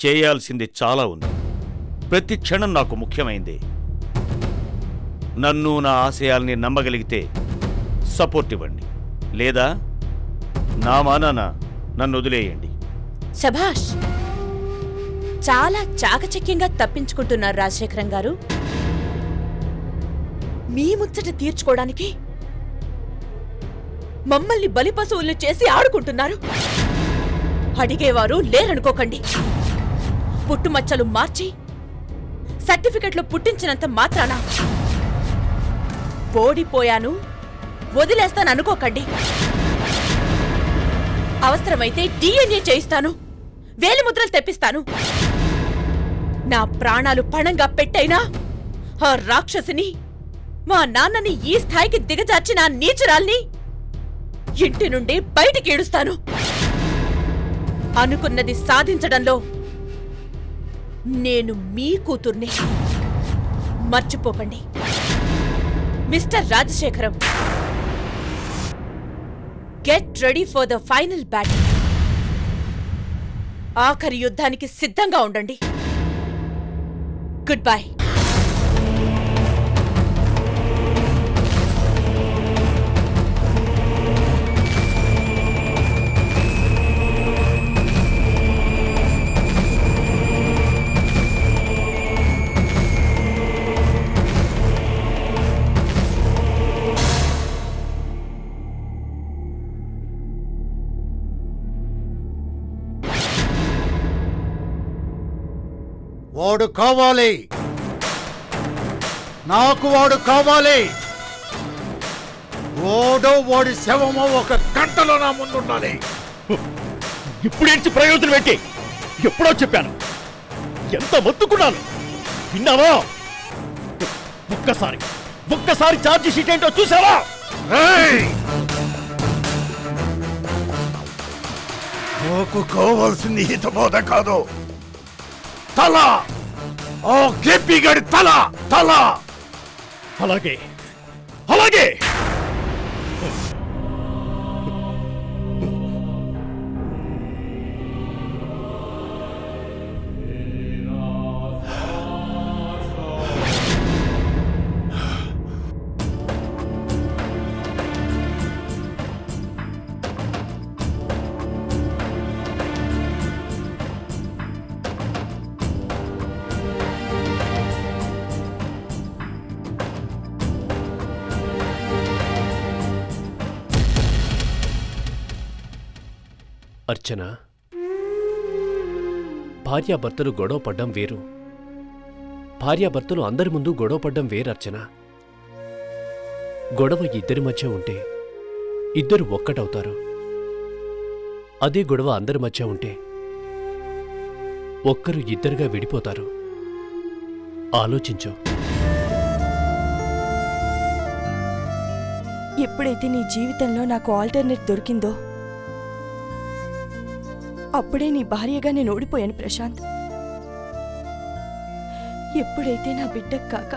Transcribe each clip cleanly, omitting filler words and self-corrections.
చేయాల్సింది చాలా ఉంది. ప్రతి క్షణం నాకు ముఖ్యమైంది. నన్ను నా ఆశయాల్ని నమ్మగలిగితే సపోర్ట్ ఇవ్వండి, లేదా నా మానాన నన్ను వదిలేయండి. శభాష్! చాలా చాకచక్యంగా తప్పించుకుంటున్నారు రాజశేఖరం గారు. మీ ముచ్చట తీర్చుకోవడానికి మమ్మల్ని బలిపశువులు చేసి ఆడుకుంటున్నారు. అడిగేవారు లేరనుకోకండి. పుట్టుమచ్చలు మార్చి సర్టిఫికెట్లు పుట్టించినంత మాత్రాన ఓడిపోయాను వదిలేస్తాననుకోకండి. అవసరమైతే DNA చేయిస్తాను, వేలిముద్రలు తెప్పిస్తాను. నా ప్రాణాలు పణంగా పెట్టైనా ఆ రాక్షసిని, మా నాన్నని ఈ స్థాయికి దిగజార్చిన నీచురాల్ని ఇంటి నుండి బయటికి ఈడుస్తాను. అనుకున్నది సాధించడంలో నేను మీ కూతుర్ని. మర్చిపోకండి mister Rajasekharam. Get ready for the final battle. ఆఖరి యుద్ధానికి సిద్ధంగా ఉండండి. Good bye. వాడు కావాలి, నాకు వాడు కావాలి. వాడి శవమో 1 గంటలో నా ముందుండాలి. ఇప్పుడేంటి ప్రయోజనం ఏంటి? ఎప్పుడో చెప్పాను, ఎంత మొత్తుకున్నాను, విన్నావా? ఒక్కసారి ఛార్జీ షీట్ ఏంటో చూసావా? నాకు కావాల్సింది హితబోధ కాదు, తల. ఓ కేపీగడి తల. అలాగే అర్చన, భార్యాభర్తలు గొడవ పడ్డం వేరు, భార్యాభర్తలు అందరి ముందు గొడవ పడ్డం వేరు. అర్చన, గొడవ ఇద్దరి మధ్య ఉంటే ఇద్దరు ఒక్కటవుతారు. అదే గొడవ అందరి మధ్య ఉంటే ఒక్కరు ఇద్దరుగా విడిపోతారు. ఆలోచించు. ఎప్పుడైతే నీ జీవితంలో నాకు ఆల్టర్నేట్ దొరికిందో అప్పుడే నీ భార్యగా నేను ఓడిపోయాను ప్రశాంత్. ఎప్పుడైతే నా బిడ్డకు కాక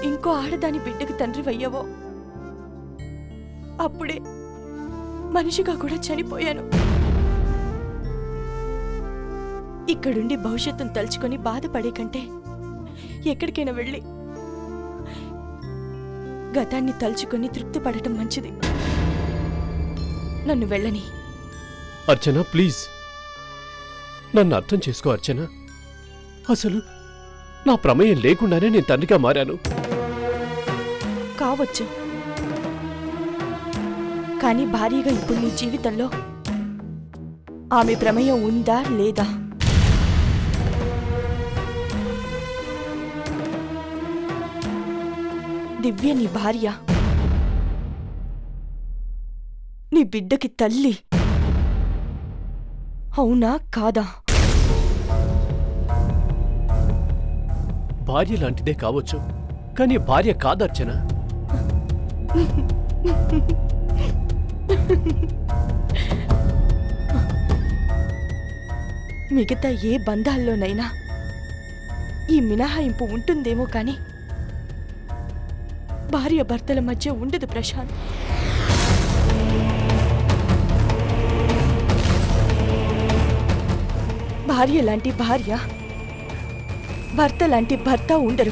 ఇంకో ఆడదాని బిడ్డకు తండ్రివయ్యావో అప్పుడే మనిషిగా కూడా చనిపోయాను. ఇక్కడుండి భవిష్యత్తును తలుచుకొని బాధపడే కంటే ఎక్కడికైనా వెళ్ళి గతాన్ని తలుచుకొని తృప్తి పడటం మంచిది. నన్ను వెళ్ళని. అర్చన, ప్లీజ్ నన్ను అర్థం చేసుకో అర్చన. అసలు నా ప్రమేయం లేకుండానే నేను తండ్రిగా మారాను. కావచ్చు, కానీ భార్యగా ఇప్పుడు నీ జీవితంలో ఆమె ప్రమేయం ఉందా లేదా? దివ్య నీ భార్య, నీ బిడ్డకి తల్లి. అవునా కాదా? భార్య లాంటిదే కావచ్చు, కానీ భార్య కాదర్చన. మిగతా ఏ బంధాల్లోనైనా ఈ మినహాయింపు ఉంటుందేమో కానీ భార్య భర్తల మధ్య ఉండదు ప్రశాంత్. భార్య లాంటి భార్య, భర్త లాంటి భర్త ఉండరు.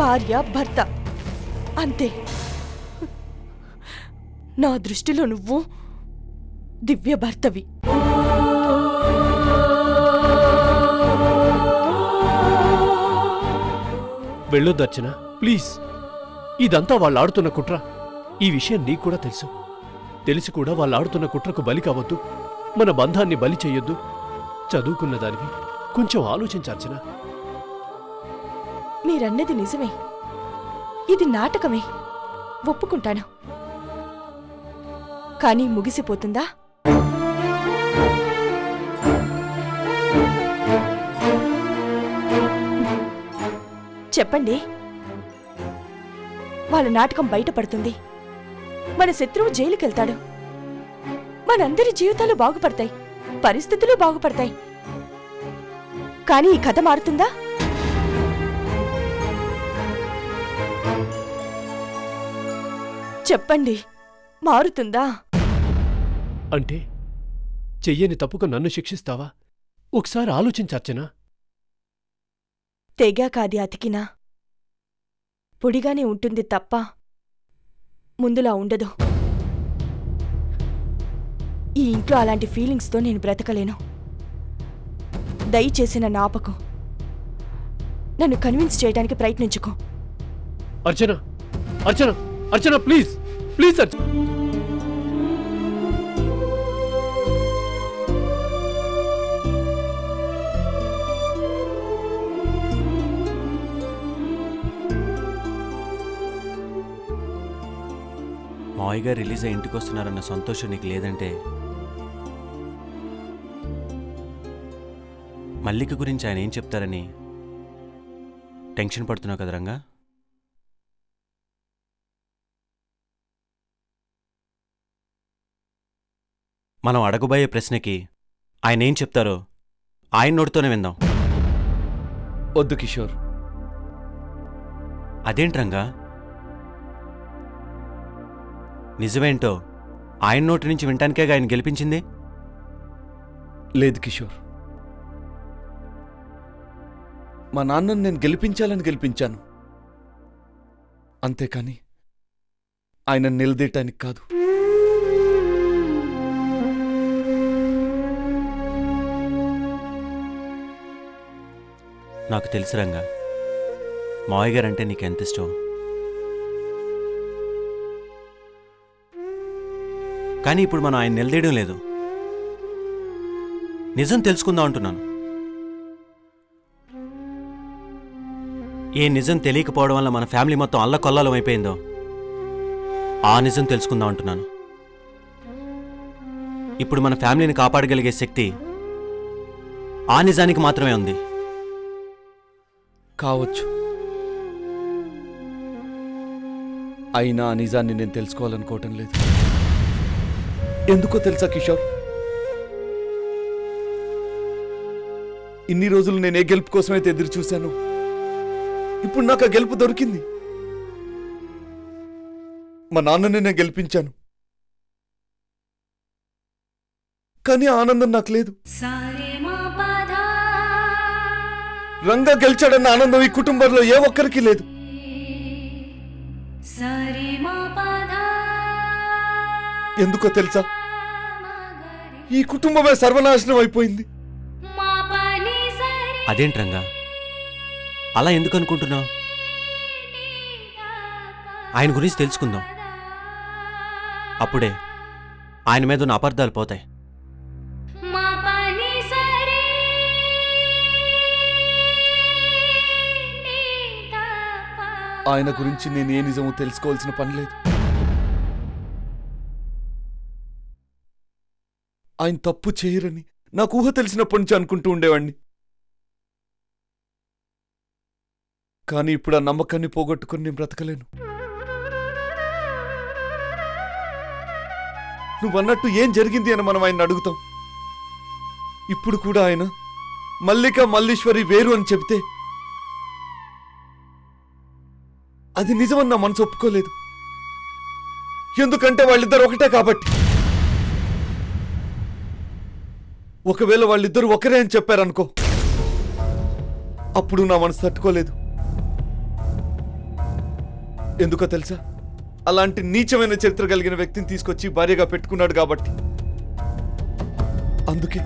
భార్య భర్త అంతే. నా దృష్టిలో నువ్వు దివ్య భర్తవి. వెళ్ళొద్దు అర్చన, ప్లీజ్. ఇదంతా వాళ్ళు ఆడుతున్న కుట్ర. ఈ విషయం నీకు కూడా తెలుసు. తెలిసి కూడా వాళ్ళు ఆడుతున్న కుట్రకు బలి కావద్దు. మన బంధాన్ని బలి చెయ్యొద్దు. చదువుకున్న దానివి, కొంచెం ఆలోచించర్చన. మీరన్నది నిజమే. ఇది నాటకమే, ఒప్పుకుంటాను. కానీ ముగిసిపోతుందా? చెప్పండి. వాళ్ళ నాటకం బయటపడుతుంది. మన శత్రువు జైలుకెళ్తాడు. మనందరి జీవితాలు బాగుపడతాయి, పరిస్థితులు బాగుపడతాయి. కానీ ఈ కథ మారుతుందా? చెప్పండి, మారుతుందా? అంటే చెయ్యని తప్పుకు నన్ను శిక్షిస్తావా? ఒకసారి ఆలోచించర్చనా. తెగాకాది అతికినా పొడిగానే ఉంటుంది తప్ప ముందులా ఉండదు. ఈ ఇంట్లో అలాంటి ఫీలింగ్స్తో నేను బ్రతకలేను. దయచేసి నన్ను ఆపకు. నన్ను కన్విన్స్ చేయడానికి ప్రయత్నించుకో. అర్చన, అర్చన, అర్చన, ప్లీజ్, ప్లీజ్ అర్చన. మావయ్య గారు రిలీజ్ అయ్యి ఇంటికి వస్తున్నారన్న సంతోషం నీకు లేదంటే మల్లిక గురించి ఆయన ఏం చెప్తారని టెన్షన్ పడుతున్నావు కదా రంగా? మనం అడగబోయే ప్రశ్నకి ఆయన ఏం చెప్తారో ఆయన నోటితోనే విందాం. వద్దు కిషోర్. అదేంట్రంగా? నిజమేంటో ఆయన నోటి నుంచి వింటానికేగా ఆయన గెలిపించింది. లేదు కిషోర్, మా నాన్నను నేను గెలిపించాలని గెలిపించాను, అంతేకాని ఆయన నిలదీయటానికి కాదు. నాకు తెలుసు రంగా, మావయ్య గారంటే నీకెంత ఇష్టం. కానీ ఇప్పుడు మనం ఆయన నిలదీయడం లేదు. నిజం తెలుసుకుందాం అంటున్నాను. ఏ నిజం తెలియకపోవడం వల్ల మన ఫ్యామిలీ మొత్తం అల్లకొల్లాలం అయిపోయిందో ఆ నిజం తెలుసుకుందాం అంటున్నాను. ఇప్పుడు మన ఫ్యామిలీని కాపాడగలిగే శక్తి ఆ నిజానికి మాత్రమే ఉంది. కావచ్చు, అయినా ఆ నిజాన్ని నేను తెలుసుకోవాలనుకోవటం లేదు. ఎందుకో తెలుసా కిషోర్, ఇన్ని రోజులు నేను ఏ గెలుపు కోసమైతే ఎదురు చూశాను, ఇప్పుడు నాకు ఆ గెలుపు దొరికింది. మా నాన్నని నేను గెలిపించాను, కానీ ఆనందం నాకు లేదు. రంగా గెలిచాడన్న ఆనందం ఈ కుటుంబంలో ఏ ఒక్కరికి లేదు. ఎందుకో తెలుసా, ఈ కుటుంబమే సర్వనాశనం అయిపోయింది. అదేంట్రంగా అలా ఎందుకు అనుకుంటున్నావు? ఆయన గురించి తెలుసుకుందాం. అప్పుడే ఆయన మీద ఉన్న అపార్థాలు పోతాయి. ఆయన గురించి నేను ఏ నిజమో తెలుసుకోవాల్సిన పని లేదు. ఆయన తప్పు చేయరని నాకు ఊహ తెలిసినప్పటి నుంచి అనుకుంటూ ఉండేవాణ్ణి. కానీ ఇప్పుడు ఆ నమ్మకాన్ని పోగొట్టుకుని నేను బ్రతకలేను. నువ్వన్నట్టు ఏం జరిగింది అని మనం ఆయన అడుగుతాం. ఇప్పుడు కూడా ఆయన మల్లిక మల్లీశ్వరి వేరు అని చెబితే అది నిజమని నా మనసు ఒప్పుకోలేదు. ఎందుకంటే వాళ్ళిద్దరు ఒకటే కాబట్టి. ఒకవేళ వాళ్ళిద్దరూ ఒకరే అని చెప్పారనుకో, అప్పుడు నా మనసు తట్టుకోలేదు. ఎందుకో తెలుసా? అలాంటి నీచమైన చరిత్ర కలిగిన వ్యక్తిని తీసుకొచ్చి భార్యగా పెట్టుకున్నాడు కాబట్టి. అందుకే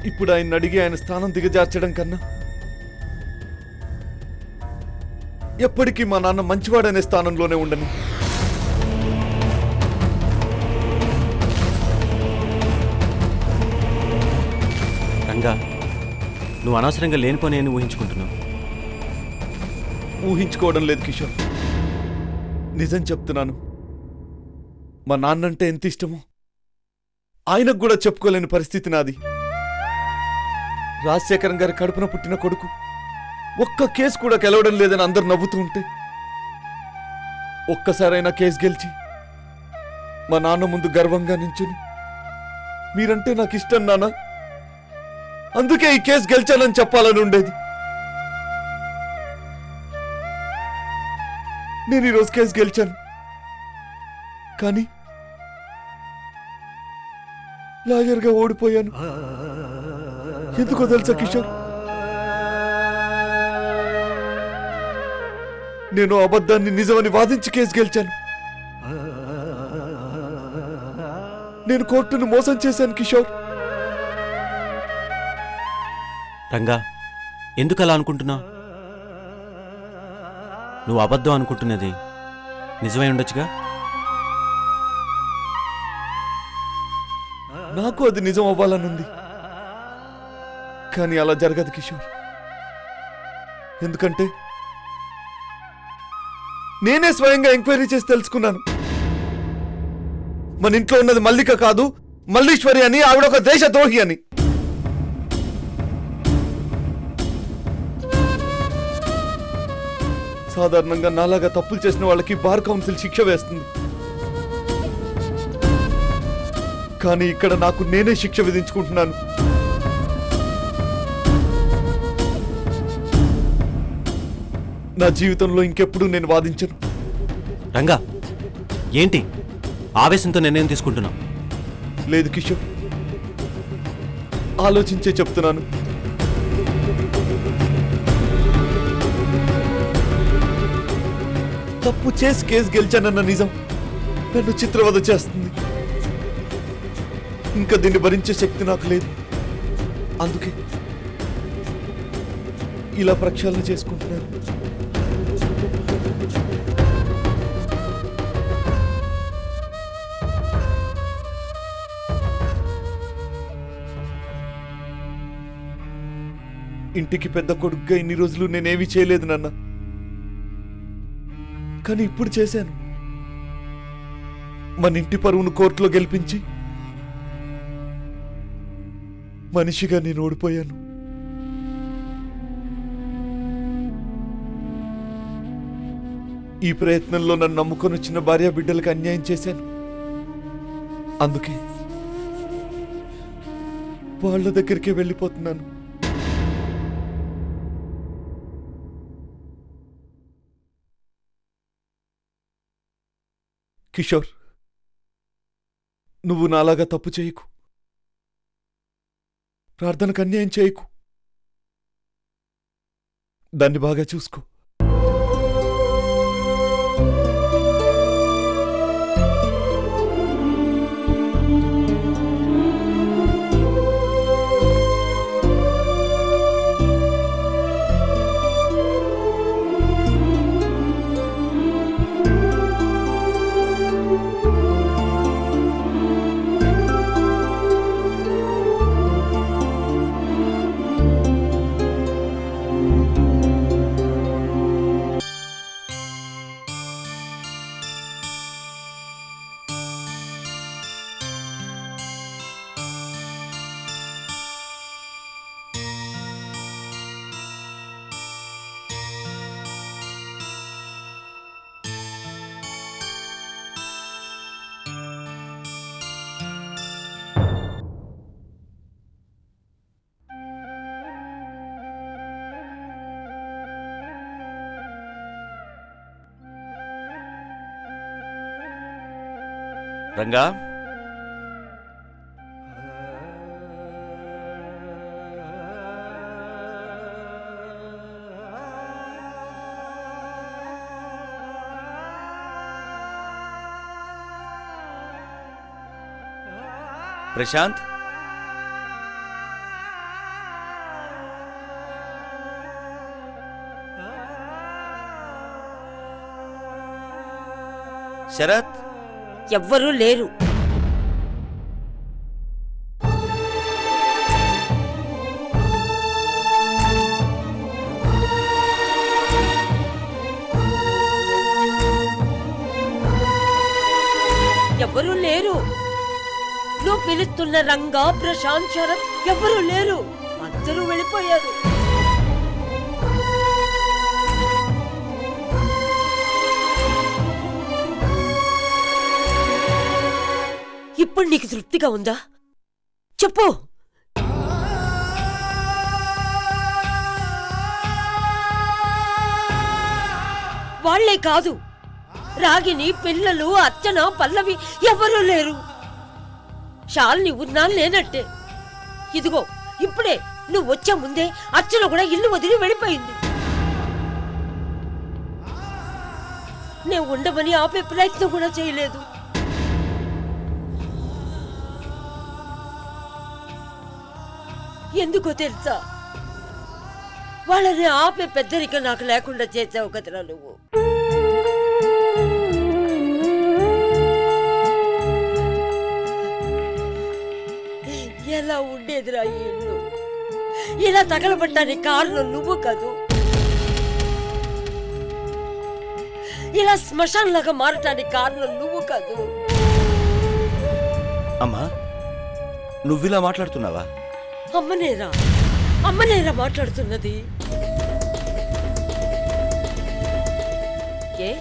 ఇప్పుడు ఆయన అడిగి ఆయన స్థానం దిగజార్చడం కన్నా ఎప్పటికీ మా నాన్న మంచివాడనే స్థానంలోనే ఉండని. రంగా, నువ్వు అనవసరంగా లేనిపోని అని ఊహించుకుంటున్నావు. ఊహించుకోవడం లేదు కిషోర్, నిజం చెప్తున్నాను. మా నాన్నంటే ఎంత ఇష్టమో ఆయనకు కూడా చెప్పుకోలేని పరిస్థితి నాది. రాజశేఖరం గారి కడుపున పుట్టిన కొడుకు ఒక్క కేసు కూడా గెలవడం లేదని అందరు నవ్వుతూ ఉంటే, ఒక్కసారైనా కేసు గెలిచి మా నాన్న ముందు గర్వంగా నించుని, మీరంటే నాకు ఇష్టం నాన్న, అందుకే ఈ కేసు గెలిచానని చెప్పాలని ఉండేది. నేను ఈరోజు కేసు గెలిచాను, కానీ లాయర్గా ఓడిపోయాను. ఎందుకో తెలుసా కిషోర్? నేను అబద్ధాన్ని నిజమని వాదించి కేసు గెలిచాను. నేను కోర్టును మోసం చేశాను కిషోర్. రంగా, ఎందుకు అలా అనుకుంటున్నావు? నువ్వు అబద్ధం అనుకుంటున్నది నిజమై ఉండొచ్చుగా. నాకు అది నిజం అవ్వాలనుంది, కానీ అలా జరగదు కిషోర్. ఎందుకంటే నేనే స్వయంగా ఎంక్వైరీ చేసి తెలుసుకున్నాను. మన ఇంట్లో ఉన్నది మల్లిక కాదు, మల్లీశ్వరి అని. ఆవిడ ఒక దేశద్రోహి అని. సాధారణంగా నాలాగా తప్పులు చేసిన వాళ్ళకి బార్ కౌన్సిల్ శిక్ష వేస్తుంది, కానీ ఇక్కడ నాకు నేనే శిక్ష విధించుకుంటున్నాను. నా జీవితంలో ఇంకెప్పుడు నేను వాదించను. రంగా, ఏంటి ఆవేశంతో నిర్ణయం తీసుకుంటున్నావు? లేదు కిషోర్, ఆలోచించే చెప్తున్నాను. తప్పు చేసి కేసు గెలిచానన్న నిజం నన్ను చిత్రవద చేస్తుంది. ఇంకా దీన్ని భరించే శక్తి నాకు లేదు. అందుకే ఇలా ప్రక్షాళన చేసుకుంటున్నాను. ఇంటికి పెద్ద కొడుకుగా ఇన్ని రోజులు నేనేమీ చేయలేదు నాన్న, కానీ ఇప్పుడు చేశాను. మన ఇంటి పరువును కోర్టులో గెలిపించి మనిషిగా నేను ఓడిపోయాను. ఈ ప్రయత్నంలో నన్ను నమ్ముకొని వచ్చిన భార్య బిడ్డలకు అన్యాయం చేశాను. అందుకే వాళ్ళ దగ్గరికే వెళ్ళిపోతున్నాను. కిషోర్, నువ్వు నాలాగా తప్పు చేయకు. ప్రార్థనకు అన్యాయం చేయకు. దాన్ని బాగా చూసుకో. రంగా, ప్రశాంత్, శరత్, ఎవ్వరూ లేరు. ఎవ్వరూ లేరు. నువ్వు పిలుస్తున్న రంగా, ప్రశాంత్, శరత్ ఎవ్వరూ లేరు. అందరూ వెళ్ళిపోయారు. ఇప్పుడు నీకు తృప్తిగా ఉందా? చెప్పు. వాళ్లే కాదు, రాగిని, పిల్లలు, అర్చన, పల్లవి ఎవరూ లేరు. శాలిని ఉన్నా లేనట్టే. ఇదిగో ఇప్పుడే నువ్వు వచ్చే ముందే అర్చన కూడా ఇల్లు వదిలి వెళ్ళిపోయింది. నేను ఉండమని ఆపే ప్రయత్నం కూడా చేయలేదు. ఎందుకో తెలుసా? వాళ్ళని ఆపే పెద్దరిక నాకు లేకుండా చేసావు కదరా నువ్వు. ఎలా ఉండేదిరా ఈ ఇల్లు? ఇలా తగలబడ్డానికి కారణం నువ్వు కాదు. ఇలా శ్మశాన్లాగా మారటానికి కారణం నువ్వు కాదు. అమ్మా, నువ్విలా మాట్లాడుతున్నావా? అమ్మనేరా మాట్లాడుతున్నది. ఏ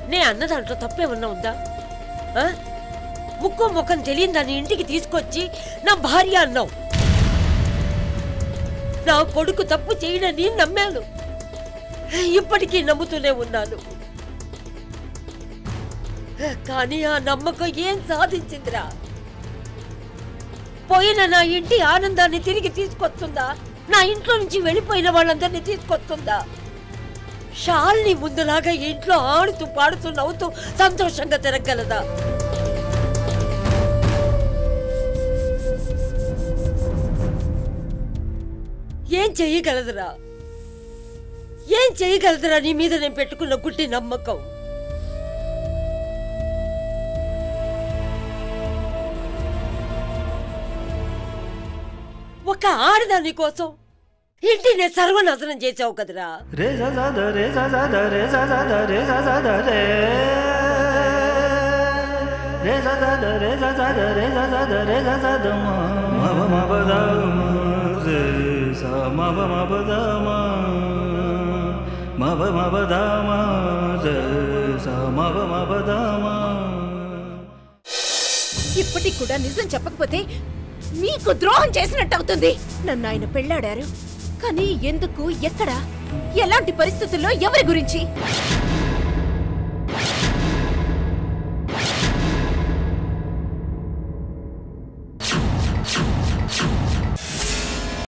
నే అన్న దాంట్లో తప్పేమన్నా ఉందా? ముక్కు ముఖం తెలియని దాన్ని ఇంటికి తీసుకొచ్చి నా భార్య అన్నావు. నా కొడుకు తప్పు చేయడని నమ్మాను. ఇప్పటికీ నమ్ముతూనే ఉన్నాను. కానీ ఆ నమ్మకం ఏం సాధించిందిరా? పోయిన నా ఇంటి ఆనందాన్ని తిరిగి తీసుకొస్తుందా? నా ఇంట్లో నుంచి వెళ్ళిపోయిన వాళ్ళందరినీ తీసుకొస్తుందా? శాలిని ముందులాగా ఇంట్లో ఆడుతూ పాడుతూ నవ్వుతూ సంతోషంగా తిరగలదా? ఏం చెయ్యగలదురా? నీ మీద నేను పెట్టుకున్న గుడ్డి నమ్మకం? ఒక ఆడదాని కోసం ఇంటిని సర్వనాశనం చేసావు కదరా. ఇప్పటికి కూడా నిజం చెప్పకపోతే మీకు ద్రోహం చేసినట్టు అవుతుంది. నన్ను ఆయన పెళ్ళాడారు, కానీ ఎందుకు, ఎక్కడ, ఎలాంటి పరిస్థితుల్లో, ఎవరి గురించి?